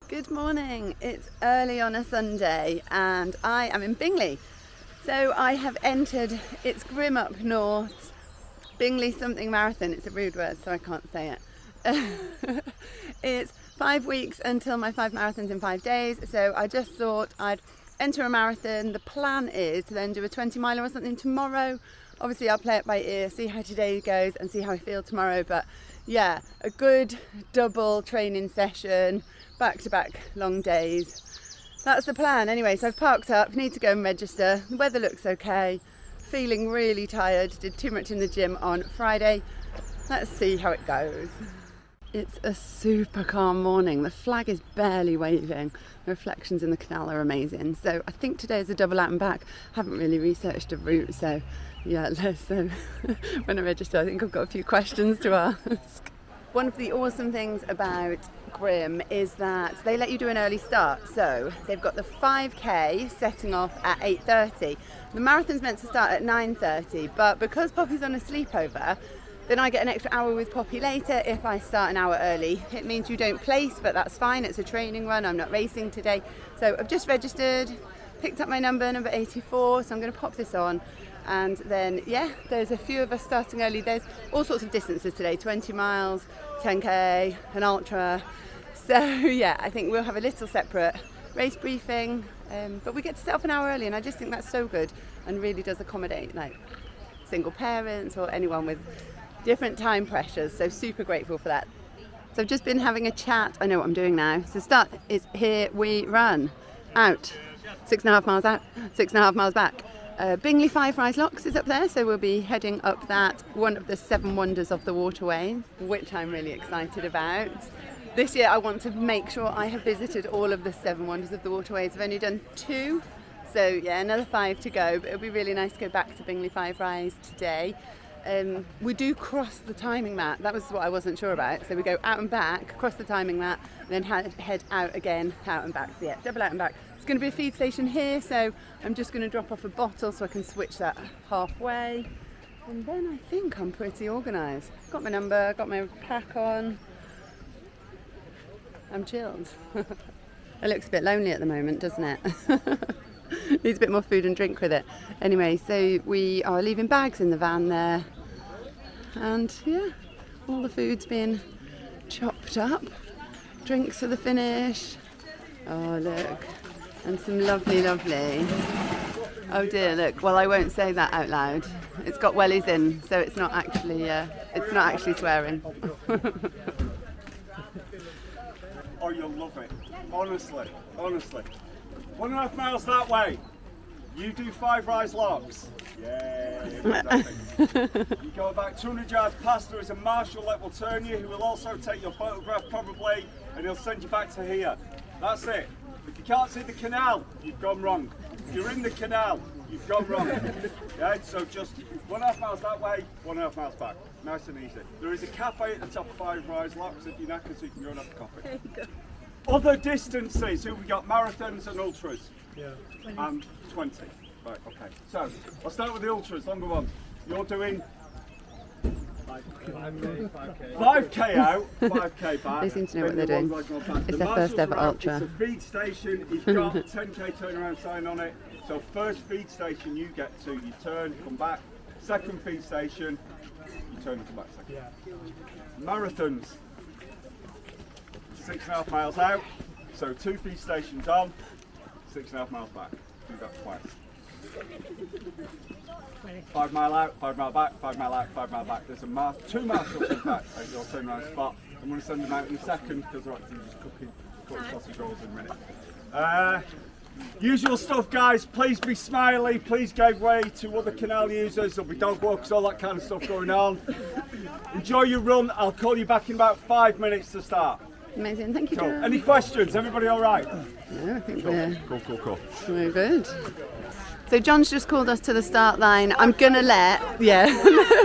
Good morning. It's early on a Sunday and I am in Bingley. So I have entered, it's grim up north, Bingley something marathon. It's a rude word so I can't say it. It's 5 weeks until my 5 marathons in 5 days, so I just thought I'd enter a marathon. The plan is to then do a 20 miler or something tomorrow. Obviously I'll play it by ear, see how today goes and see how I feel tomorrow, but yeah, a good double training session, back-to-back long days. That's the plan. Anyway, so I've parked up, need to go and register. The weather looks okay, feeling really tired, did too much in the gym on Friday. Let's see how it goes. It's a super calm morning. The flag is barely waving. The reflections in the canal are amazing. So I think today is a double out and back. Haven't really researched a route, so yeah, so when I register I think I've got a few questions to ask. One of the awesome things about Grim is that they let you do an early start. So they've got the 5k setting off at 8:30. The marathon's meant to start at 9:30, but because Poppy's on a sleepover, then I get an extra hour with Poppy later if I start an hour early. It means you don't place, but that's fine. It's a training run. I'm not racing today. So I've just registered, picked up my number 84, so I'm going to pop this on. And then, yeah, there's a few of us starting early. There's all sorts of distances today, 20 miles, 10k, an ultra. So yeah, I think we'll have a little separate race briefing, but we get to set off an hour early, and I just think that's so good and really does accommodate like single parents or anyone with different time pressures. So super grateful for that. So I've just been having a chat. I know what I'm doing now. So start is here we run. Out. 6.5 miles out, 6.5 miles back. Bingley 5 Rise Locks is up there, so we'll be heading up that, one of the 7 wonders of the waterway, which I'm really excited about. This year I want to make sure I have visited all of the 7 wonders of the waterways. I've only done 2, so yeah, another 5 to go, but it'll be really nice to go back to Bingley 5 Rise today. We do cross the timing mat. That was what I wasn't sure about. So we go out and back, cross the timing mat, and then head out again, out and back. So yeah, double out and back. It's going to be a feed station here, so I'm just going to drop off a bottle so I can switch that halfway. And then I think I'm pretty organised. Got my number, got my pack on. I'm chilled. It looks a bit lonely at the moment, doesn't it? Needs a bit more food and drink with it. Anyway, so we are leaving bags in the van there. And yeah, all the food's been chopped up. Drinks for the finish. Oh, look. And some lovely. Oh dear, look. Well, I won't say that out loud. It's got wellies in, so it's not actually swearing. Oh, you'll love it. Honestly. 1.5 miles that way. You do 5 rise locks. Yeah, exactly. You go about 200 yards past, there is a marshal that will turn you, who will also take your photograph probably, and he'll send you back to here. That's it. If you can't see the canal, you've gone wrong. If you're in the canal, you've gone wrong. Yeah, so just 1.5 miles that way, 1.5 miles back. Nice and easy. There is a cafe at the top of 5 rise locks if you're knackered, so you can go and have a coffee. Other distances, who we got marathons and ultras. Yeah. 20. Right, okay. So, I'll start with the ultras, longer one. You're doing 5k out, 5k back. They seem to know what they're doing. It's their first ever ultra. It's a feed station, it's got a 10k turnaround sign on it. So first feed station you get to, you turn, come back. Second feed station, you turn and come back second. Yeah. Marathons, 6.5 miles out, so 2 feed stations on, 6.5 miles back. Do that twice. 5 mile out, 5 mile back, 5 mile out, 5 mile back. There's 2 marshals in fact at your turnaround spot. I'm going to send them out in a second because they're actually just cooking sausage rolls in a minute. Usual stuff, guys. Please be smiley. Please give way to other canal users. There'll be dog walks, all that kind of stuff going on. Enjoy your run. I'll call you back in about 5 minutes to start. Amazing, thank you. Cool. Any questions? Everybody all right? Yeah, I think we're Cool. We're good. So John's just called us to the start line. I'm gonna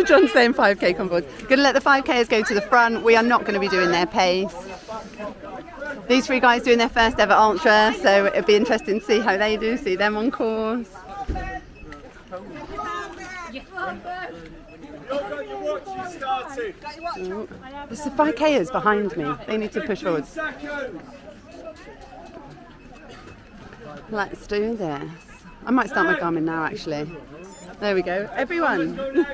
John's saying 5k come forward. Gonna let the 5kers go to the front. We are not going to be doing their pace. These 3 guys doing their first ever ultra, so it'll be interesting to see how they do. See them on course. There's the 5kers behind me. They need to push forward. Let's do this. I might start my Garmin now actually. There we go. Everyone. 3,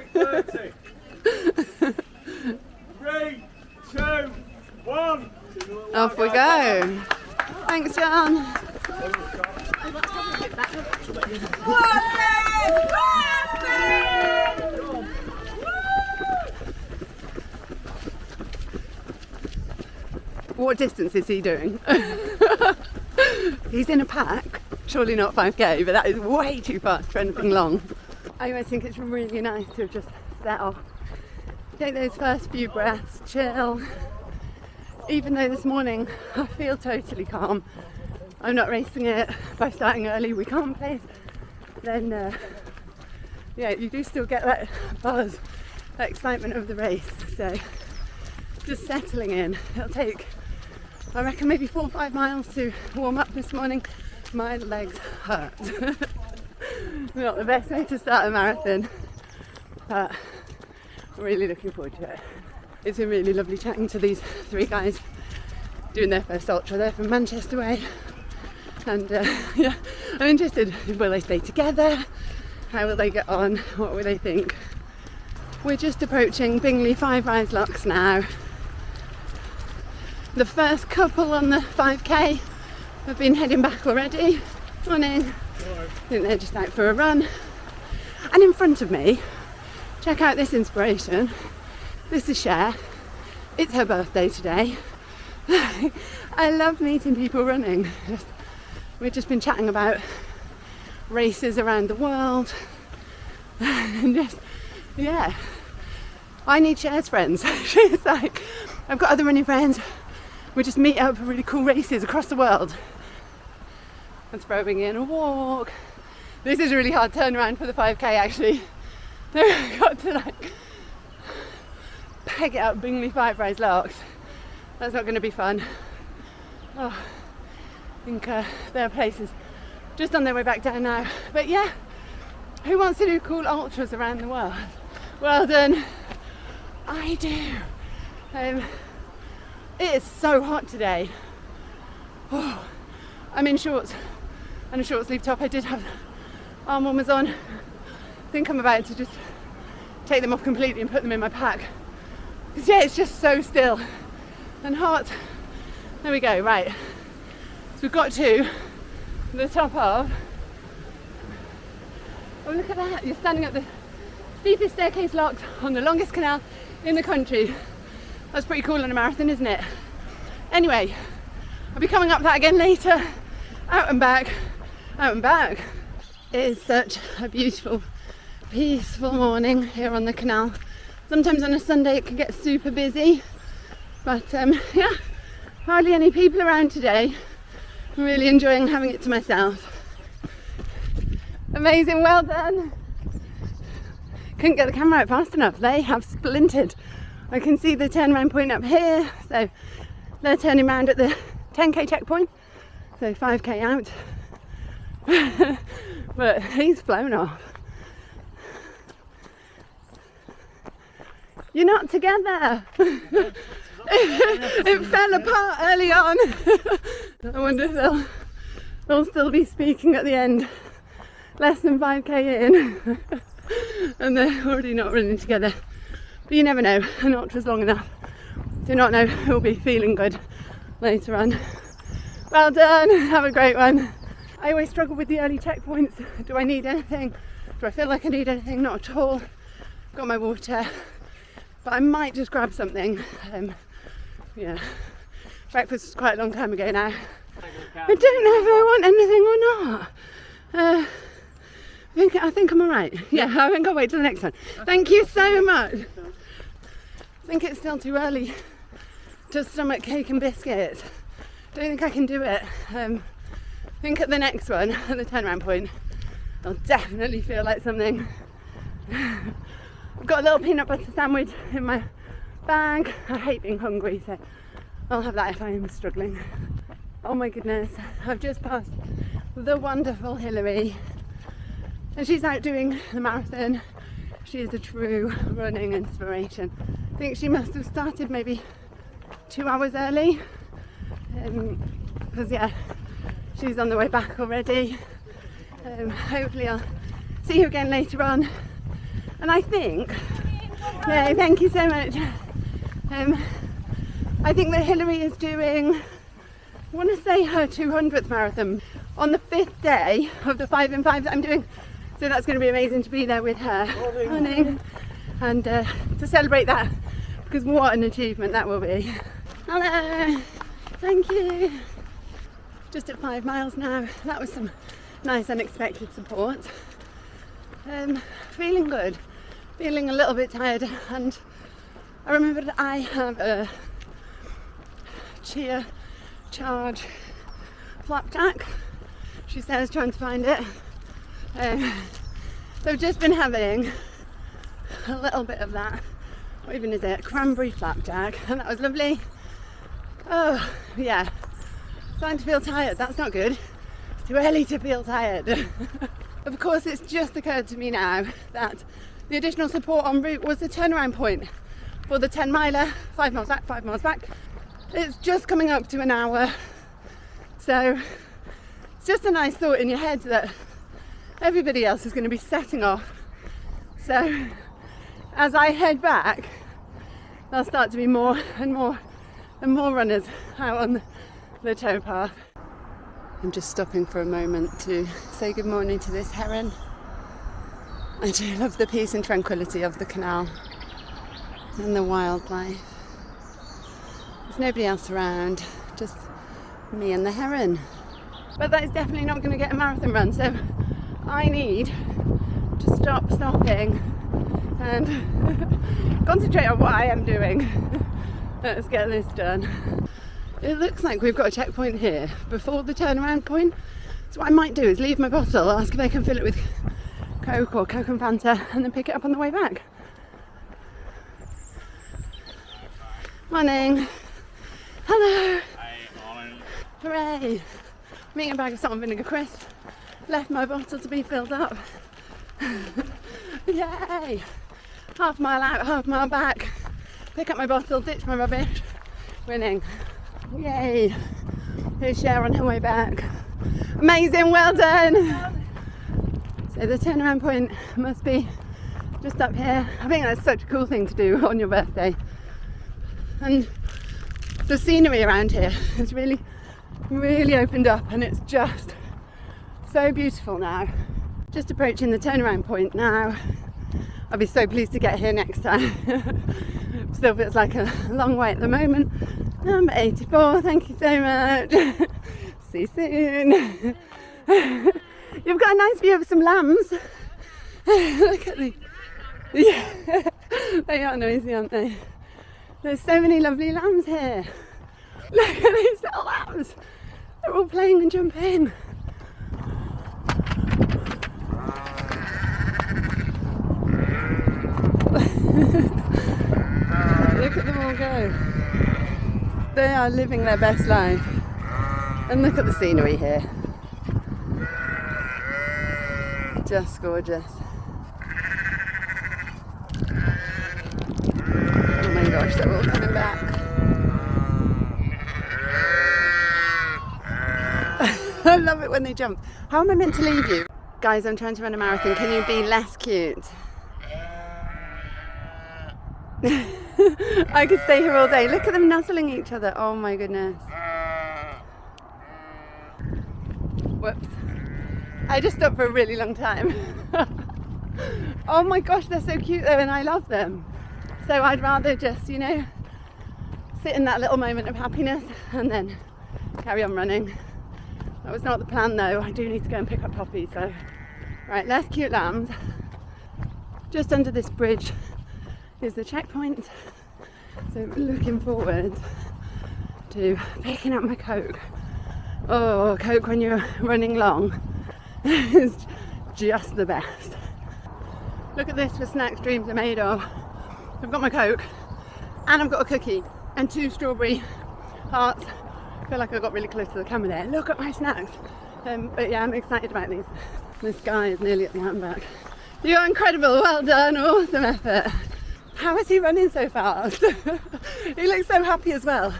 2, 1. Off we go. Thanks, John. What distance is he doing? He's in a pack. Surely not 5k, but that is way too fast for anything long. I always think it's really nice to have just set off. Take those first few breaths, chill. Even though this morning I feel totally calm, I'm not racing it by starting early, we can't pace, then yeah, you do still get that buzz, that excitement of the race. So just settling in. It'll take, I reckon, maybe 4 or 5 miles to warm up this morning. My legs hurt. Not the best way to start a marathon, but I'm really looking forward to it. It's been really lovely chatting to these 3 guys doing their first ultra. They're from Manchester way, and yeah, I'm interested. Will they stay together? How will they get on? What will they think? We're just approaching Bingley 5 Rise Locks now. The first couple on the 5k have been heading back already. Morning. I think they're just out for a run. And in front of me, check out this inspiration. This is Cher. It's her birthday today. I love meeting people running. We've just been chatting about races around the world. And just, yeah. I need Cher's friends. She's like, I've got other running friends. We just meet up for really cool races across the world. And throwing in a walk. This is a really hard turnaround for the 5k actually. I've got to like peg it up Bingley 5 Rise Locks. That's not going to be fun. Oh, I think there are places just on their way back down now. But yeah, who wants to do cool ultras around the world? Well done. I do. It is so hot today. Oh, I'm in shorts and a short sleeve top. I did have arm warmers on. I think I'm about to just take them off completely and put them in my pack. Because yeah, it's just so still and hot. There we go, right. So we've got to the top of, oh look at that, you're standing at the steepest staircase locked on the longest canal in the country. That's pretty cool on a marathon, isn't it? Anyway, I'll be coming up that again later. Out and back, out and back. It is such a beautiful, peaceful morning here on the canal. Sometimes on a Sunday it can get super busy, but yeah, hardly any people around today. I'm really enjoying having it to myself. Amazing, well done. Couldn't get the camera out fast enough. They have splintered. I can see the turnaround point up here, so they're turning around at the 10k checkpoint, so 5k out. But he's flown off. You're not together. It fell apart early on. I wonder if they'll still be speaking at the end. Less than 5k in. And they're already not running together. But you never know, an ultra's long enough. Do not know who'll be feeling good later on. Well done, have a great one. I always struggle with the early checkpoints. Do I need anything? Do I feel like I need anything? Not at all. Got my water. But I might just grab something. Yeah, breakfast was quite a long time ago now. I don't know if I want anything or not. I think I'm alright. Yeah, I think I'll wait till the next one. Thank you so much. I think it's still too early to stomach cake and biscuits. Don't think I can do it. I think at the next one, at the turnaround point, I'll definitely feel like something. I've got a little peanut butter sandwich in my bag. I hate being hungry, so I'll have that if I am struggling. Oh my goodness, I've just passed the wonderful Hillary, and she's out doing the marathon. She is a true running inspiration. I think she must have started maybe 2 hours early, because yeah, she's on the way back already. Hopefully I'll see you again later on. And I think, yeah, thank you so much. I think that Hilary is doing, I want to say her 200th marathon on the 5th day of the 5 and 5 that I'm doing. So that's going to be amazing to be there with her. Morning. And to celebrate that, because what an achievement that will be. Hello, thank you. Just at 5 miles now. That was some nice unexpected support. Feeling good, feeling a little bit tired, and I remember that I have a cheer charge flapjack. She says, trying to find it. So I've just been having a little bit of that. What even is it? Cranberry flapjack, and that was lovely. Oh yeah, starting to feel tired. That's not good. It's too early to feel tired. Of course, it's just occurred to me now that the additional support en route was the turnaround point for the 10 miler, 5 miles back, 5 miles back. It's just coming up to an hour, so it's just a nice thought in your head that everybody else is going to be setting off. So as I head back, there'll start to be more and more runners out on the towpath. I'm just stopping for a moment to say good morning to this heron. I do love the peace and tranquility of the canal and the wildlife. There's nobody else around, just me and the heron. But that is definitely not going to get a marathon run, so I need to stop stopping and concentrate on what I am doing. Let's get this done. It looks like we've got a checkpoint here before the turnaround point. So what I might do is leave my bottle, ask if they can fill it with Coke or Coke and Fanta, and then pick it up on the way back. Morning. Hello. Hi, morning. Hooray. I'm eating a bag of salt and vinegar crisps. Left my bottle to be filled up. Yay. Half mile out, half mile back. Pick up my bottle, ditch my rubbish. Winning. Yay. Here's Cher on her way back. Amazing, well done. So the turnaround point must be just up here. I think that's such a cool thing to do on your birthday. And the scenery around here has really opened up, and it's just so beautiful now. Just approaching the turnaround point now. I'll be so pleased to get here next time. Still feels like a long way at the moment. Number 84, thank you so much. See you soon. You've got a nice view of some lambs. Look at the... Yeah, they are noisy, aren't they? There's so many lovely lambs here. Look at these little lambs. They're all playing and jumping. Look at them all go. They are living their best life. And look at the scenery here. Just gorgeous. Oh my gosh, they're all coming back. I love it when they jump. How am I meant to leave you? Guys, I'm trying to run a marathon. Can you be less cute? I could stay here all day. Look at them nuzzling each other. Oh my goodness. Whoops. I just stopped for a really long time. Oh my gosh, they're so cute though, and I love them. So I'd rather just, you know, sit in that little moment of happiness and then carry on running. That was not the plan though. I do need to go and pick up Poppy, so. Right, less cute lambs. Just under this bridge is the checkpoint. So looking forward to picking up my Coke. Oh, Coke when you're running long is just the best. Look at this for snacks dreams are made of. I've got my Coke and I've got a cookie and 2 strawberry hearts. I feel like I got really close to the camera there. Look at my snacks. But yeah, I'm excited about these. This guy is nearly at the mountain back. You're incredible, well done, awesome effort. How is he running so fast? He looks so happy as well.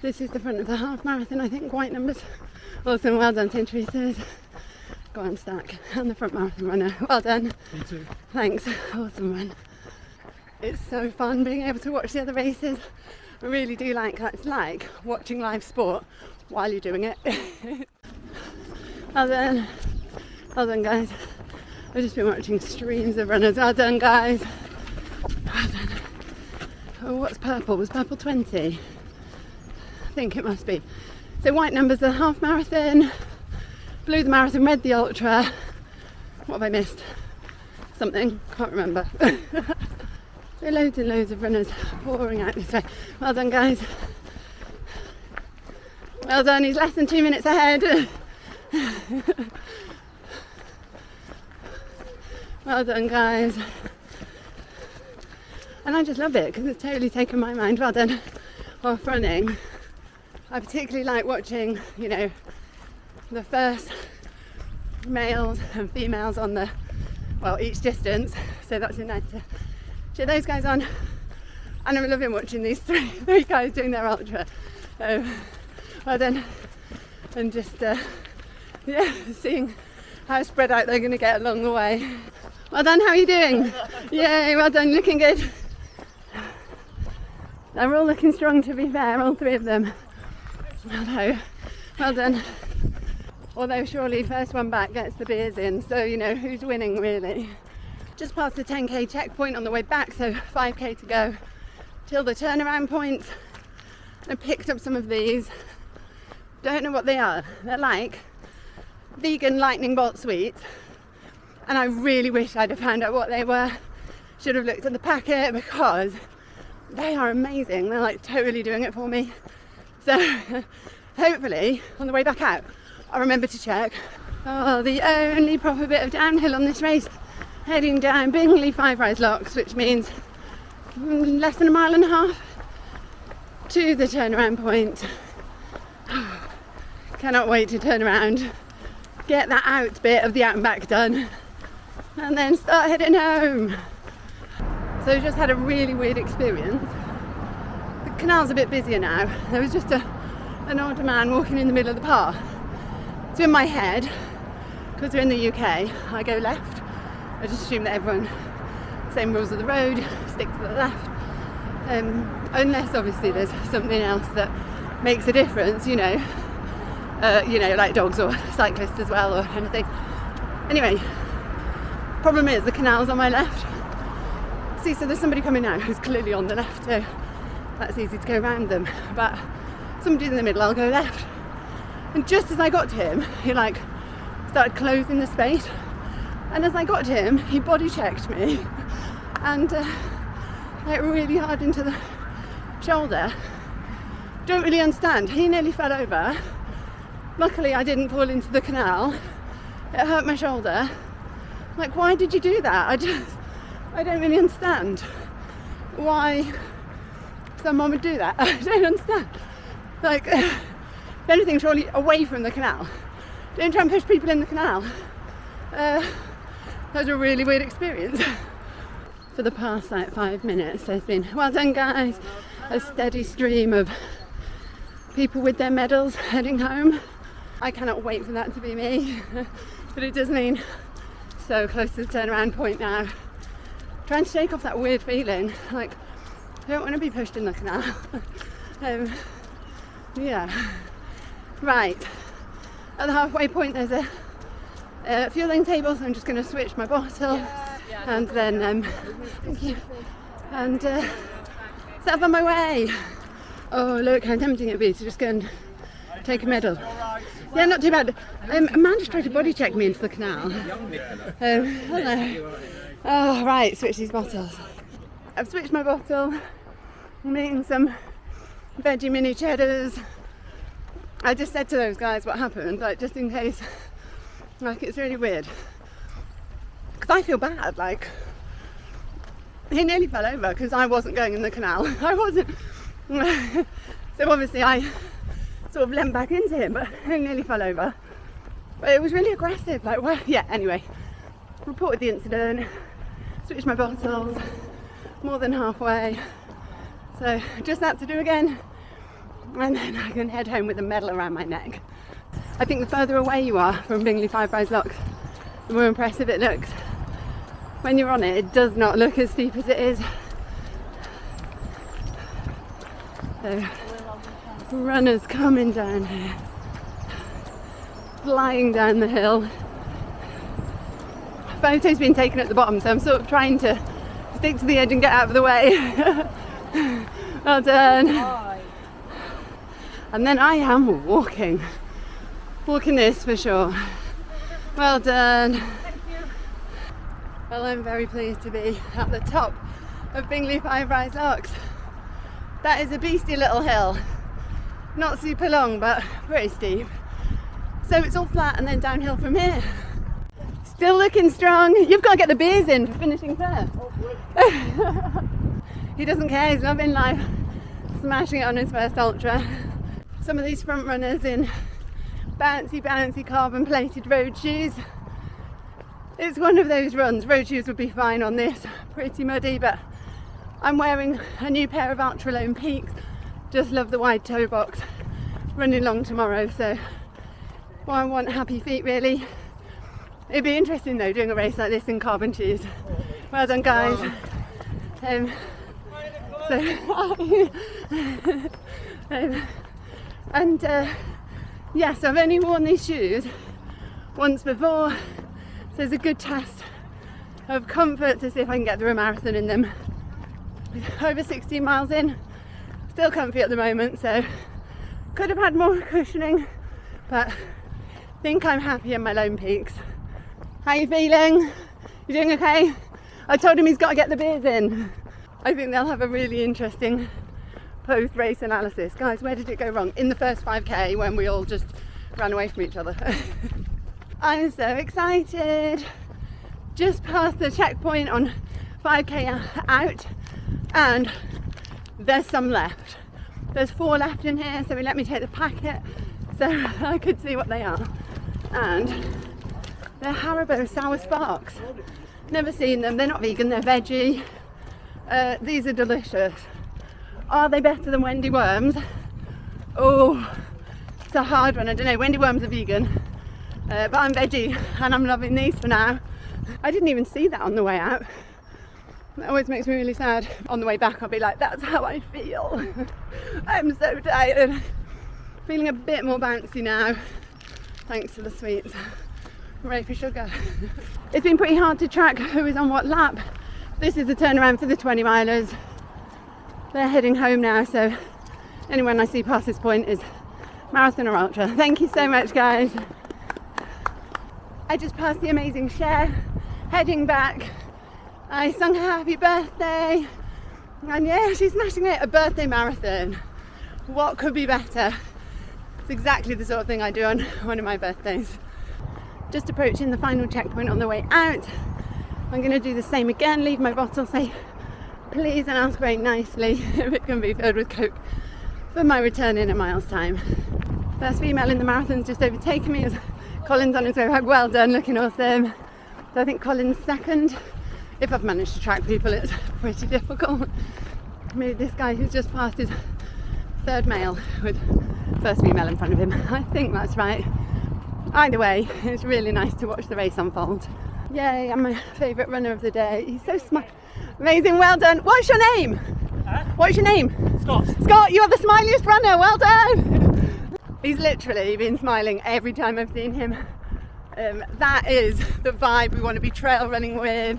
This is the front of the half marathon, I think, white numbers Awesome, well done St. Teresa's. Go on, Stack. And the front marathon runner. Well done. You too. Thanks. Awesome run. It's so fun being able to watch the other races. I really do like that. It's like watching live sport while you're doing it. Well done. Well done, guys. I've just been watching streams of runners. Well done, guys. Well done. Oh, what's purple? Was purple 20? I think it must be. So white numbers are the half marathon, blue the marathon, red the ultra. What have I missed? Something, can't remember. So loads and loads of runners pouring out this way. Well done, guys. Well done, he's less than 2 minutes ahead. Well done, guys. And I just love it because it's totally taken my mind. Well done. Off running. I particularly like watching, you know, the first males and females on the, well, each distance. So that's nice to cheer those guys on. And I'm loving watching these three guys doing their ultra. Well done. And just, yeah, seeing how spread out they're going to get along the way. Well done, how are you doing? Yay, well done, looking good. They're all looking strong, to be fair, all three of them. Hello, well done. Although surely first one back gets the beers in, so you know who's winning really. Just past the 10k checkpoint on the way back, so 5k to go till the turnaround point. I picked up some of these. Don't know what they are. They're like vegan lightning bolt sweets, and I really wish I'd have found out what they were. Should have looked at the packet because they are amazing. They're like totally doing it for me. So hopefully on the way back out I'll remember to check. Oh, the only proper bit of downhill on this race, heading down Bingley 5-rise locks, which means less than a mile and a half to the turnaround point. Cannot wait to turn around, get that out bit of the out and back done, and then start heading home. So just had a really weird experience. The canal's a bit busier now. There was just an older man walking in the middle of the path. So in my head, because we're in the UK, I go left. I just assume that everyone, same rules of the road, stick to the left. Unless obviously there's something else that makes a difference, you know, like dogs or cyclists as well or anything. Anyway, problem is the canal's on my left. See, so there's somebody coming now who's clearly on the left, so that's easy to go around them. But somebody's in the middle, I'll go left. And just as I got to him, he like started closing the space. And as I got to him, he body checked me and like really hard into the shoulder. Don't really understand. He nearly fell over. Luckily I didn't fall into the canal. It hurt my shoulder. Like, why did you do that? I don't really understand why someone would do that. I don't understand. Like, if anything, surely away from the canal. Don't try and push people in the canal. That was a really weird experience. For the past like 5 minutes there's been, well done guys, a steady stream of people with their medals heading home. I cannot wait for that to be me. But it does mean so close to the turnaround point now. Trying to shake off that weird feeling, like I don't want to be pushed in the canal. Yeah. Right. At the halfway point there's a fueling table, so I'm just going to switch my bottle and then thank you, and set off on my way. Oh look how tempting it'd be to just go and take a medal. Yeah, not too bad. A man just tried to body check me into the canal. Hello. Oh right, switch these bottles. I've switched my bottle. I'm eating some veggie mini cheddars. I just said to those guys what happened, like just in case. Like it's really weird. Because I feel bad, like he nearly fell over because I wasn't going in the canal. I wasn't. So obviously I sort of leant back into him, but he nearly fell over. But it was really aggressive, like well, yeah, anyway. Reported the incident, switched my bottles, more than halfway. So just that to do again, and then I can head home with a medal around my neck. I think the further away you are from Bingley Five Rise Locks, the more impressive it looks. When you're on it, it does not look as steep as it is. So, runners coming down here, flying down the hill. Photos being taken at the bottom, so I'm sort of trying to stick to the edge and get out of the way. Well done. And then I am walking this for sure. Well done. Well, I'm very pleased to be at the top of Bingley Five Rise Locks. That is a beastly little hill. Not super long, but pretty steep. So it's all flat and then downhill from here. Still looking strong. You've got to get the beers in for finishing first. He doesn't care, he's loving life. Smashing it on his first ultra. Some of these front runners in bouncy carbon plated road shoes. It's one of those runs. Road shoes would be fine on this, pretty muddy, but I'm wearing a new pair of Ultralone Peaks. Just love the wide toe box. Running long tomorrow, so well, I want happy feet really. It'd be interesting though doing a race like this in carbon shoes. Well done guys. Yeah, so I've only worn these shoes once before, so it's a good test of comfort to see if I can get through a marathon in them. Over 16 miles in, still comfy at the moment, so could have had more cushioning, but I think I'm happy in my Lone Peaks. How are you feeling? You doing okay? I told him he's got to get the beers in. I think they'll have a really interesting post-race analysis. Guys, where did it go wrong? In the first 5k when we all just ran away from each other. I'm so excited. Just past the checkpoint on 5k out, and there's some left. There's 4 left in here, so he let me take the packet so I could see what they are. And they're Haribo Sour Sparks. Never seen them. They're not vegan, they're veggie. These are delicious. Are they better than Wendy Worms? Oh, it's a hard one. I don't know. Wendy Worms are vegan, but I'm veggie and I'm loving these for now. I didn't even see that on the way out. That always makes me really sad. On the way back I'll be like, that's how I feel. I'm so tired. Feeling a bit more bouncy now, thanks to the sweets. I'm ready for sugar. It's been pretty hard to track who is on what lap. This is the turnaround for the 20 milers. They're heading home now, so anyone I see past this point is marathon or ultra. Thank you so much guys. I just passed the amazing Cher, heading back. I sung her happy birthday, and yeah, she's smashing it. A birthday marathon, what could be better? It's exactly the sort of thing I do on one of my birthdays. Just approaching the final checkpoint on the way out. I'm going to do the same again, leave my bottle, say please, and ask very nicely if it can be filled with Coke for my return in a mile's time. First female in the marathon's just overtaken me as Colin's on his way back. Well done, looking awesome. So I think Colin's second. If I've managed to track people, it's pretty difficult. Maybe this guy who's just passed is third male with first female in front of him. I think that's right. Either way, it's really nice to watch the race unfold. Yay, I'm my favourite runner of the day. He's so smart. Amazing, well done. What's your name? What's your name? Scott. Scott, you are the smiliest runner, well done. He's literally been smiling every time I've seen him. That is the vibe we want to be trail running with.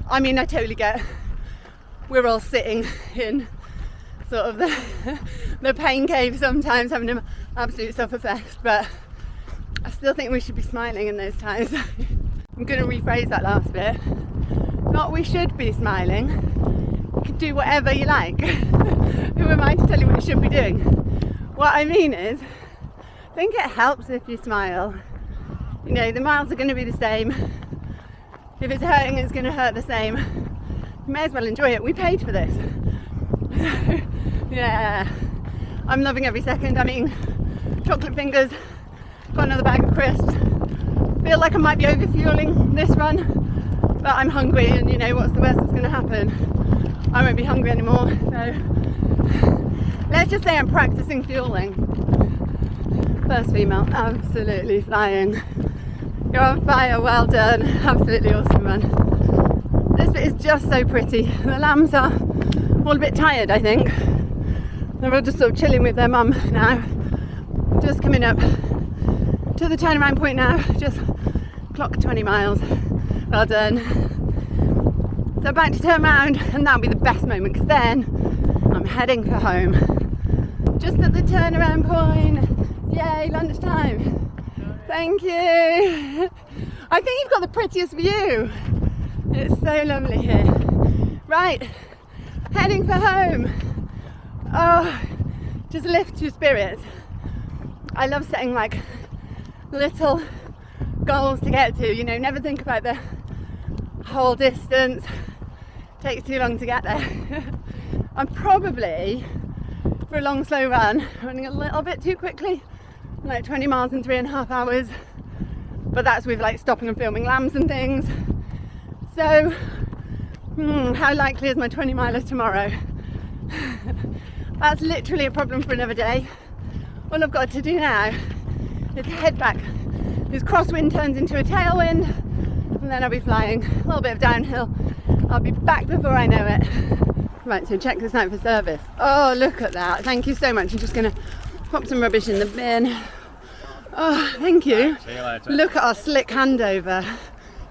I mean, I totally get we're all sitting in sort of the pain cave sometimes, having an absolute sufferfest, but I still think we should be smiling in those times. I'm going to rephrase that last bit. Not we should be smiling. You can do whatever you like. Who am I to tell you what you should be doing? What I mean is, I think it helps if you smile. You know, the miles are going to be the same. If it's hurting, it's going to hurt the same. You may as well enjoy it. We paid for this. Yeah, I'm loving every second. I'm eating chocolate fingers, got another bag of crisps. Feel like I might be overfueling this run, but I'm hungry, and you know what's the worst that's going to happen? I won't be hungry anymore. So let's just say I'm practicing fueling. First female, absolutely flying. You're on fire, well done. Absolutely awesome run. This bit is just so pretty. The lambs are all a bit tired, I think. They're all just sort of chilling with their mum now. Just coming up to the turnaround point now. Just clocked 20 miles. Well done. So about to turn around, and that'll be the best moment, because then I'm heading for home. Just at the turnaround point. Yay, lunchtime. Thank you. I think you've got the prettiest view. It's so lovely here. Right, heading for home. Oh, just lift your spirits. I love setting like little goals to get to, you know, never think about the whole distance. Takes too long to get there. I'm probably, for a long slow run, running a little bit too quickly, like 20 miles in 3.5 hours, but that's with like stopping and filming lambs and things. So how likely is my 20 miler tomorrow? That's literally a problem for another day. All I've got to do now is head back. This crosswind turns into a tailwind, and then I'll be flying. A little bit of downhill. I'll be back before I know it. Right, so check this out for service. Oh, look at that. Thank you so much. I'm just going to pop some rubbish in the bin. Oh, thank you. See you later. Look at our slick handover.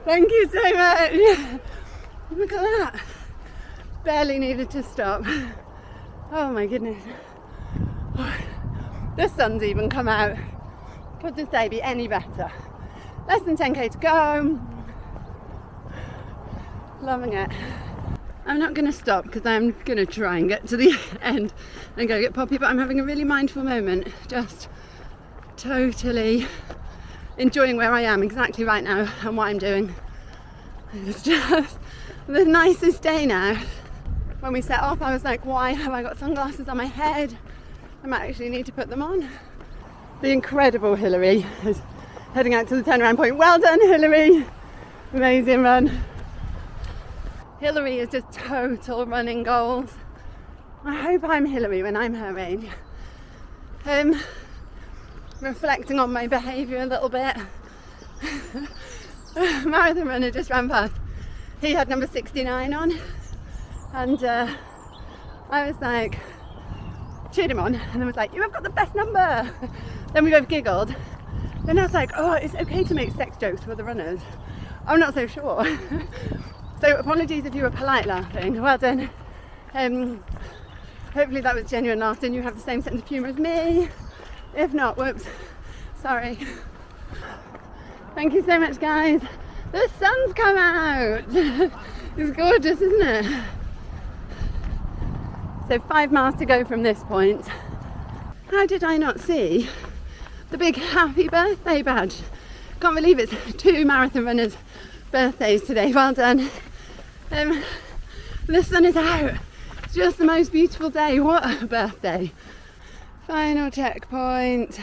Thank you so much. Look at that. Barely needed to stop. Oh my goodness. Oh, the sun's even come out. Could this day be any better? Less than 10k to go. Loving it. I'm not going to stop because I'm going to try and get to the end and go get Poppy, but I'm having a really mindful moment, just totally enjoying where I am exactly right now and what I'm doing. It's just the nicest day now. When we set off, I was like, why have I got sunglasses on my head? I might actually need to put them on. The incredible Hillary is heading out to the turnaround point. Well done, Hillary. Amazing run. Hillary is just total running goals. I hope I'm Hillary when I'm her age. Reflecting on my behaviour a little bit. Marathon runner just ran past. He had number 69 on, and I was like, cheered him on, and then was like, you have got the best number. Then we both giggled. Then I was like, oh, it's okay to make sex jokes for the runners. I'm not so sure. So apologies if you were polite laughing. Well done. Hopefully that was genuine laughter and you have the same sense of humour as me. If not, whoops, sorry. Thank you so much, guys. The sun's come out. It's gorgeous, isn't it? So 5 miles to go from this point. How did I not see the big happy birthday badge? Can't believe it's 2 marathon runners' birthdays today. Well done. The sun is out. It's just the most beautiful day. What a birthday. Final checkpoint.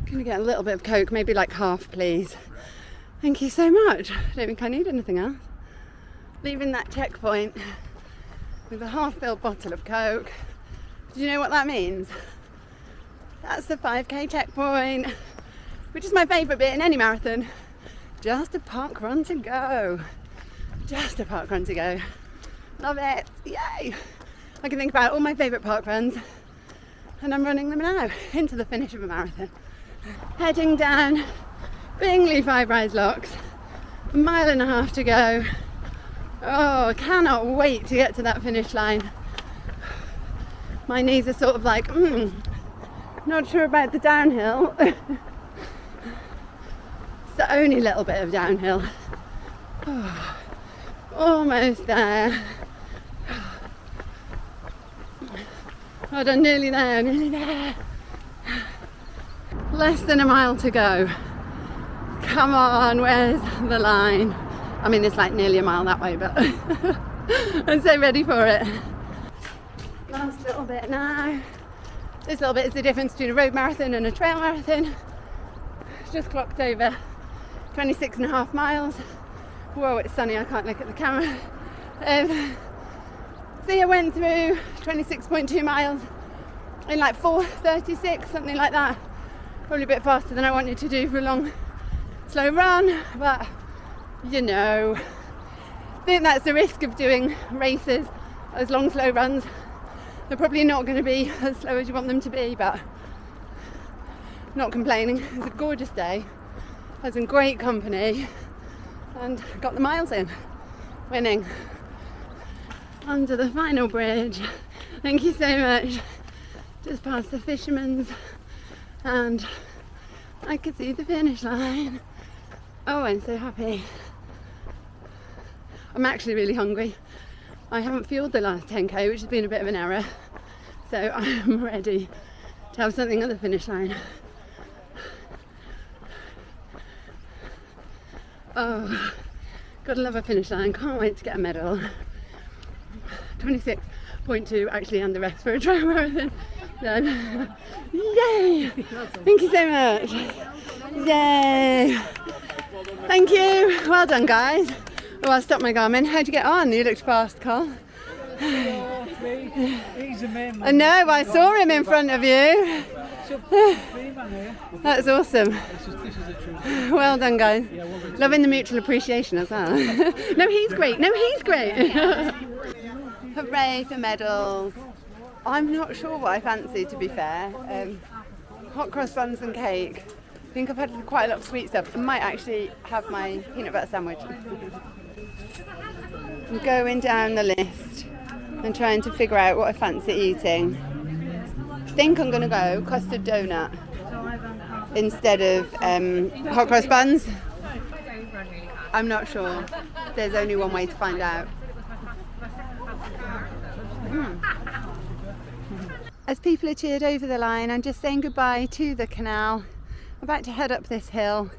Gonna get a little bit of Coke, maybe like half, please. Thank you so much. I don't think I need anything else. Leaving that checkpoint with a half-filled bottle of Coke. Do you know what that means? That's the 5k checkpoint, which is my favourite bit in any marathon. Just a park run to go. Just a park run to go. Love it. Yay! I can think about all my favourite park runs, and I'm running them now into the finish of a marathon. Heading down Bingley 5 Rise Locks. 1.5 miles to go. Oh, I cannot wait to get to that finish line. My knees are sort of like, not sure about the downhill. It's the only little bit of downhill. Oh, almost there. Hold on, nearly there, nearly there. Less than a mile to go. Come on, where's the line? I mean, it's like nearly a mile that way, but I'm so ready for it. Last little bit now. This little bit is the difference between a road marathon and a trail marathon. Just clocked over 26.5 miles. Whoa, it's sunny, I can't look at the camera. So I went through 26.2 miles in like 4:36, something like that. Probably a bit faster than I wanted to do for a long, slow run, but you know, I think that's the risk of doing races as long, slow runs. They're probably not going to be as slow as you want them to be, but not complaining. It's a gorgeous day, I was in great company and got the miles in, winning. Under the final bridge, thank you so much. Just past the fisherman's and I could see the finish line. Oh, I'm so happy. I'm actually really hungry. I haven't fueled the last 10k, which has been a bit of an error, so I'm ready to have something at the finish line. Oh, gotta love a finish line, can't wait to get a medal. 26.2 actually, and the rest for a trial marathon done. Yay! Thank you so much. Yay! Thank you. Well done, guys. Oh, I'll stop my Garmin. How'd you get on? You looked fast, Carl. He's a man. I know, I saw him in front of you. That's awesome. Well done, guys. Loving the mutual appreciation as well. No, he's great. No, he's great. Hooray for medals. I'm not sure what I fancy, to be fair. Hot cross buns and cake. I think I've had quite a lot of sweet stuff. I might actually have my peanut butter sandwich. I'm going down the list and trying to figure out what I fancy eating. I think I'm going to go custard donut instead of hot cross buns. I'm not sure. There's only one way to find out. As people are cheered over the line, I'm just saying goodbye to the canal. I'm about to head up this hill.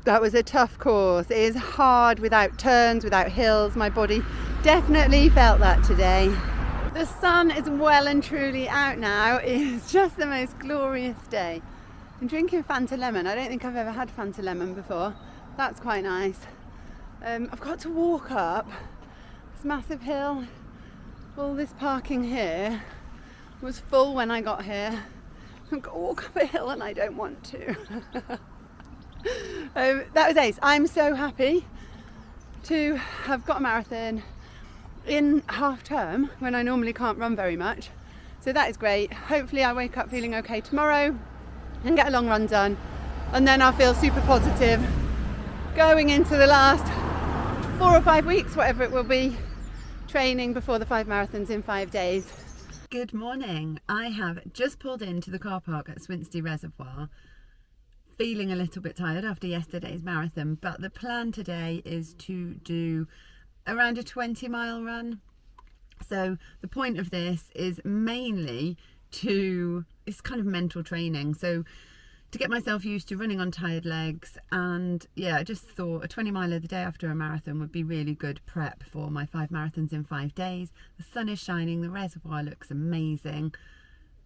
That was a tough course. It is hard without turns, without hills. My body definitely felt that today. The sun is well and truly out now. It's just the most glorious day. I'm drinking Fanta Lemon. I don't think I've ever had Fanta Lemon before. That's quite nice. I've got to walk up this massive hill. All this parking here was full when I got here. I've got to walk up a hill and I don't want to. That was ace. I'm so happy to have got a marathon in half term when I normally can't run very much. So that is great. Hopefully I wake up feeling okay tomorrow and get a long run done. And then I'll feel super positive going into the last 4 or 5 weeks, whatever it will be, training before the 5 marathons in 5 days. Good morning. I have just pulled into the car park at Swinsty Reservoir, feeling a little bit tired after yesterday's marathon, but the plan today is to do around a 20-mile run. So the point of this is mainly it's kind of mental training, so to get myself used to running on tired legs. And yeah, I just thought a 20-miler the day after a marathon would be really good prep for my 5 marathons in 5 days. The sun is shining, the reservoir looks amazing.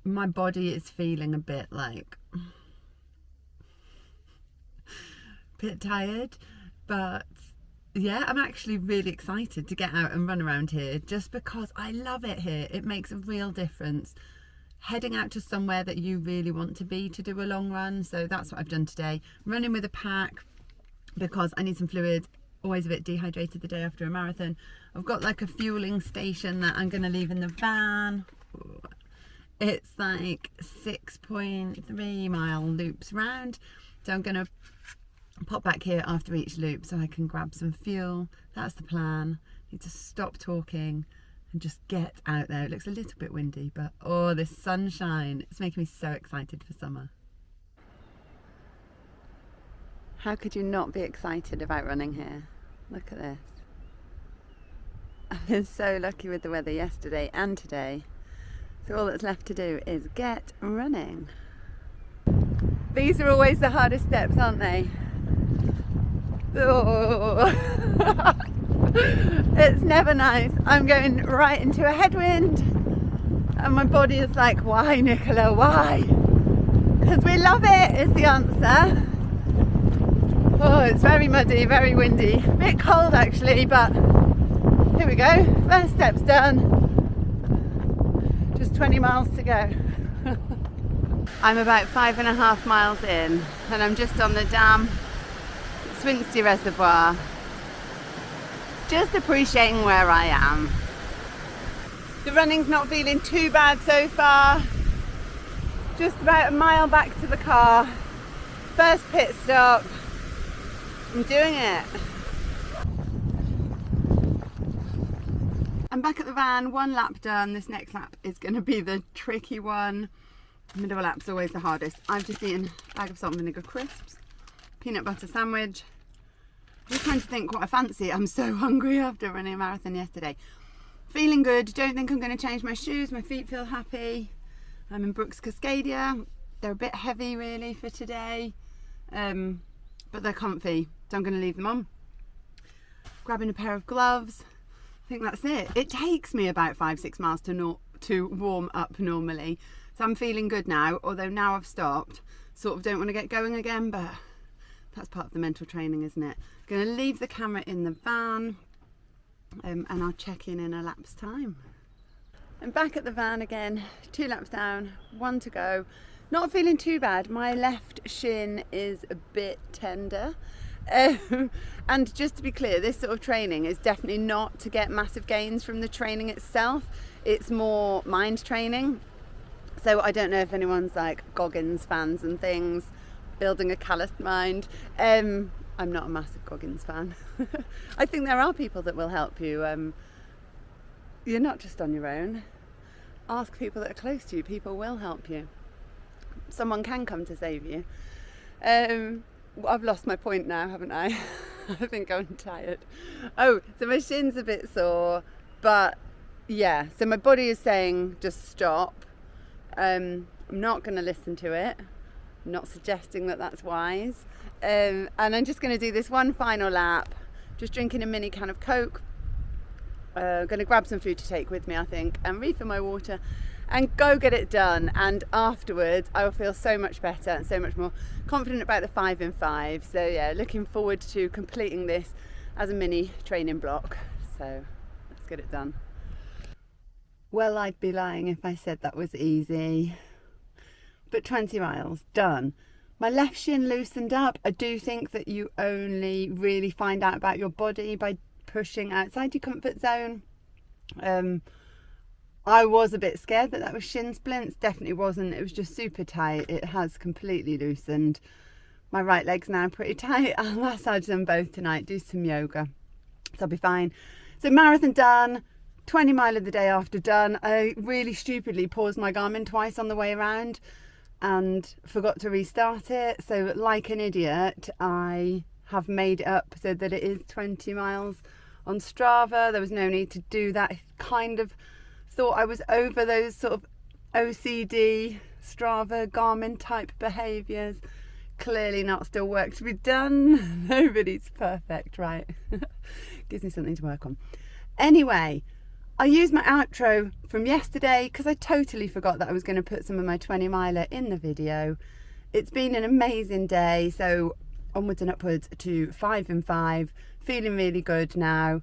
My body is feeling a bit tired, but yeah, I'm actually really excited to get out and run around here just because I love it here. It makes a real difference heading out to somewhere that you really want to be to do a long run. So that's what I've done today, running with a pack because I need some fluids. Always a bit dehydrated the day after a marathon. I've got like a fueling station that I'm going to leave in the van. It's like 6.3 mile loops round, so I'm going to pop back here after each loop so I can grab some fuel. That's the plan. Need to stop talking and just get out there. It looks a little bit windy, but oh, this sunshine, it's making me so excited for summer. How could you not be excited about running here? Look at this. I've been so lucky with the weather yesterday and today. So all that's left to do is get running. These are always the hardest steps, aren't they? Oh. It's never nice. I'm going right into a headwind and my body is like, why, Nicola, why? Because we love it is the answer. Oh, it's very muddy, very windy, a bit cold actually, but here we go. First step's done. Just 20 miles to go. I'm about 5.5 miles in and I'm just on the dam Swinsty Reservoir, just appreciating where I am. The running's not feeling too bad so far. Just about a mile back to the car. First pit stop. I'm doing it. I'm back at the van, 1 lap done. This next lap is going to be the tricky one. Middle lap's always the hardest. I've just eaten a bag of salt and vinegar crisps, peanut butter sandwich. Just trying to think what I fancy. I'm so hungry after running a marathon yesterday. Feeling good. Don't think I'm going to change my shoes. My feet feel happy. I'm in Brooks Cascadia. They're a bit heavy really for today, but they're comfy, so I'm going to leave them on. Grabbing a pair of gloves. I think that's it. It takes me about 5-6 miles to warm up normally, so I'm feeling good now, although now I've stopped. Sort of don't want to get going again, but that's part of the mental training, isn't it? I'm going to leave the camera in the van, and I'll check in a lap's time. I'm back at the van again, 2 laps down, 1 to go. Not feeling too bad. My left shin is a bit tender. And just to be clear, this sort of training is definitely not to get massive gains from the training itself. It's more mind training. So I don't know if anyone's like Goggins fans and things, building a calloused mind. I'm not a massive Goggins fan. I think there are people that will help you. You're not just on your own. Ask people that are close to you. People will help you. Someone can come to save you. I've lost my point now, haven't I? I think I'm tired. Oh, so my shin's a bit sore, but yeah, so my body is saying just stop. I'm not going to listen to it. I'm not suggesting that that's wise. And I'm just going to do this one final lap, just drinking a mini can of Coke. Going to grab some food to take with me, I think, and refill my water and go get it done. And afterwards I will feel so much better and so much more confident about the 5 in 5. So yeah, looking forward to completing this as a mini training block. So let's get it done. Well, I'd be lying if I said that was easy, but 20 miles done. My left shin loosened up. I do think that you only really find out about your body by pushing outside your comfort zone. I was a bit scared that was shin splints. Definitely wasn't. It was just super tight. It has completely loosened. My right leg's now pretty tight. I'll massage them both tonight, do some yoga, so I'll be fine. So marathon done, 20 mile of the day after done. I really stupidly paused my Garmin twice on the way around and forgot to restart it. So like an idiot, I have made it up so that it is 20 miles on Strava. There was no need to do that. I kind of thought I was over those sort of OCD Strava Garmin type behaviours. Clearly not, still work to be done. Nobody's perfect, right? Gives me something to work on. Anyway, I used my outro from yesterday because I totally forgot that I was going to put some of my 20 miler in the video. It's been an amazing day, so onwards and upwards to 5 in 5, feeling really good now.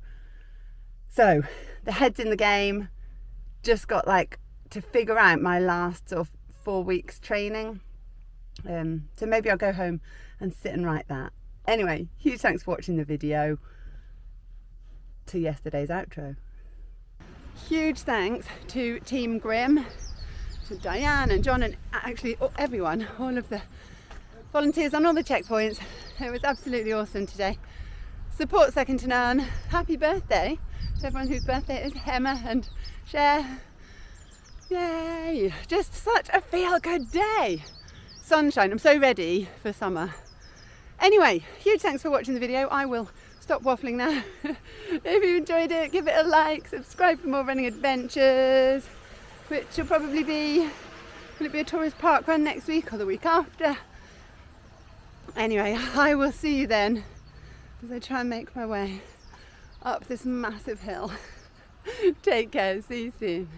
So the head's in the game. Just got to figure out my last sort of 4 weeks training. So maybe I'll go home and sit and write that. Anyway, huge thanks for watching the video. To yesterday's outro. Huge thanks to Team Grim, to Diane and John, and actually everyone, all of the volunteers on all the checkpoints. It was absolutely awesome today. Support second to none. Happy birthday to everyone whose birthday is, Emma and Cher. Yay! Just such a feel-good day. Sunshine. I'm so ready for summer. Anyway, huge thanks for watching the video. I will stop waffling now. If you enjoyed it, give it a like, subscribe for more running adventures, which will probably be, will it be a tourist park run next week or the week after? Anyway, I will see you then as I try and make my way up this massive hill. Take care, see you soon.